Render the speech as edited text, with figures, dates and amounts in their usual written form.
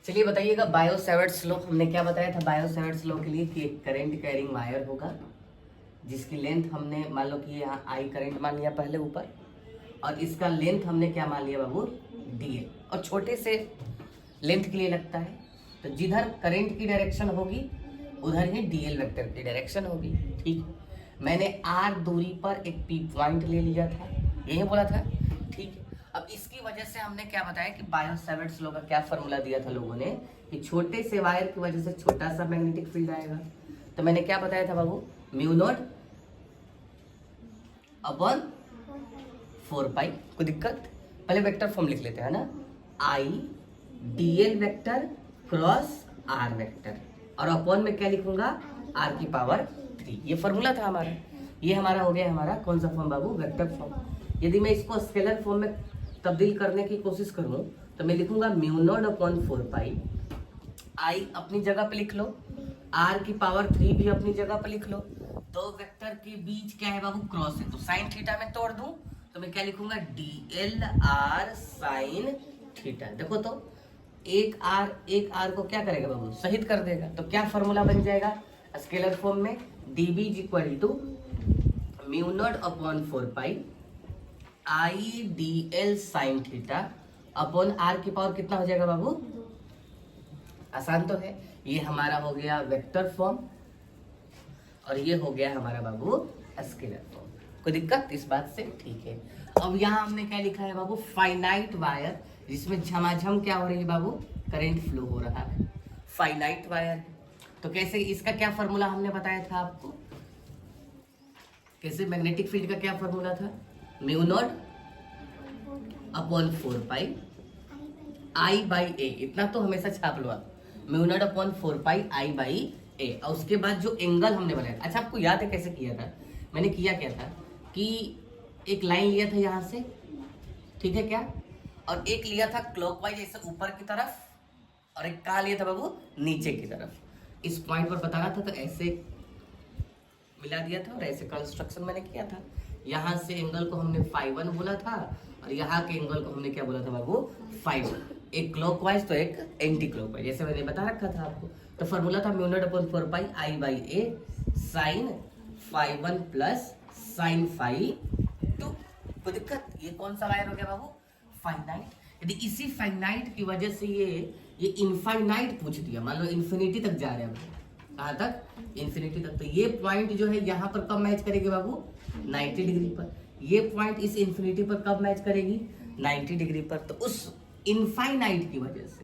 चलिए बताइएगा, bio Savart's law हमने क्या बताया था बायो सेवर्ट्स लॉ के लिए कि एक करंट कैरिंग वायर होगा जिसकी लेंथ हमने मान लो कि यहाँ आई करंट मान लिया पहले ऊपर, और इसका लेंथ हमने क्या मान लिया बाबू, डी और छोटे से लेंथ के लिए लगता है, तो जिधर करंट की डायरेक्शन होगी उधर ही डीएल वेक्टर की डायरेक्शन होगी। ठीक, मैंने आर दूरी पर एक पी पॉइंट ले लिया था, यही बोला था। ठीक, अब इसकी वजह से हमने क्या बताया कि बायो सेवर्ट्स लॉ का क्या फॉर्मूला दिया था लोगों ने कि छोटे से वायर की वजह से छोटा सा मैग्नेटिक फील्ड आएगा। तो मैंने क्या बताया था बाबू, म्यू नॉट अपॉन 4 पाई। कोई दिक्कत? पहले वेक्टर फॉर्म लिख लेते हैं ना, I DL vector cross R vector, और अपॉन में क्या लिखूंगा, आर की पावर 3। ये फॉर्मूला था हमारा। ये हमारा हो गया हमारा कौन सा फॉर्म बाबू, वेक्टर फॉर्म। यदि मैं इसको स्केलर फॉर्म में तब्दील करने की कोशिश करूं तो मैं लिखूंगा म्यू नॉट अपॉन 4 पाई। आई अपनी जगह पे लिख लो, आर की पावर 3 भी अपनी जगह पे लिख लो। दो वेक्टर के बीच क्या है बाबू, क्रॉस है, तो साइन थीटा में तोड़ दूं तो मैं क्या लिखूंगा, D L R sine theta. देखो तो एक आर को क्या करेगा बाबू, शहीद कर देगा। तो क्या फॉर्मूला बन जाएगा स्केलर फॉर्म में, D B is equal to mu naught upon 4 pi I D L sine theta upon R की पावर कितना हो जाएगा बाबू, आसान तो है। ये हमारा हो गया वेक्टर फॉर्म और ये हो गया हमारा बाबू स्केलर फॉर्म। कोई दिक्कत इस बात से? ठीक है। अब यहाँ हमने क्या लिखा है बाबू, फाइनाइट वायर जिसमें झमाझम क्या हो रही है बाबू, करंट फ्लो हो रहा है, फाइनाइट वायर। तो कैसे, इसका क्या फॉर्मूला हमने बताया था आपको, कैसे मैग्नेटिक फील्ड का क्या फॉर्मूला था, mu naught upon 4 pi I by A. इतना तो हमेशा छाप लो आप, mu naught upon 4 pi I by A. और उसके बाद जो एंगल हमने बनाया, अच्छा आपको याद है कैसे किया था? मैंने किया क्या था कि एक लाइन लिया था यहाँ से, ठीक है क्या, और एक लिया था क्लॉकवाइज ऐसे ऊपर की तरफ, और एक कहाँ लिया था बाबू, नीचे की तरफ। इस पॉइंट पर बताना था तो ऐसे मिला दिया था और ऐसे कंस्ट्रक्शन मैंने किया था। यहाँ से एंगल को हमने φ1 बोला था और यहाँ के एंगल को हमने क्या बोला था बाबू, φ1। एक क्लॉकवाइज तो एक एंटी क्लॉकवाइज, जैसे मैंने बता रखा था आपको। तो फॉर्मूला था mu naught upon 4 pi I by A sine φ1 plus sine φ2। कोई दिक्कत? ये कौन सा वायर हो गया बाबू, फाइनाइट। यदि इसी फाइनाइट की वजह से ये इनफाइनाइट पूछ दिया, मान लो इन्फिनिटी तक जा रहे हैं, कहाँ तक, इन्फिनिटी तक, तो ये पॉइंट जो है यहाँ पर कब मैच करेगी बाबू, 90 डिग्री पर। ये पॉइंट इस इन्फिनिटी पर कब मैच करेगी, 90 डिग्री पर। तो उस इनफाइनाइट की वजह से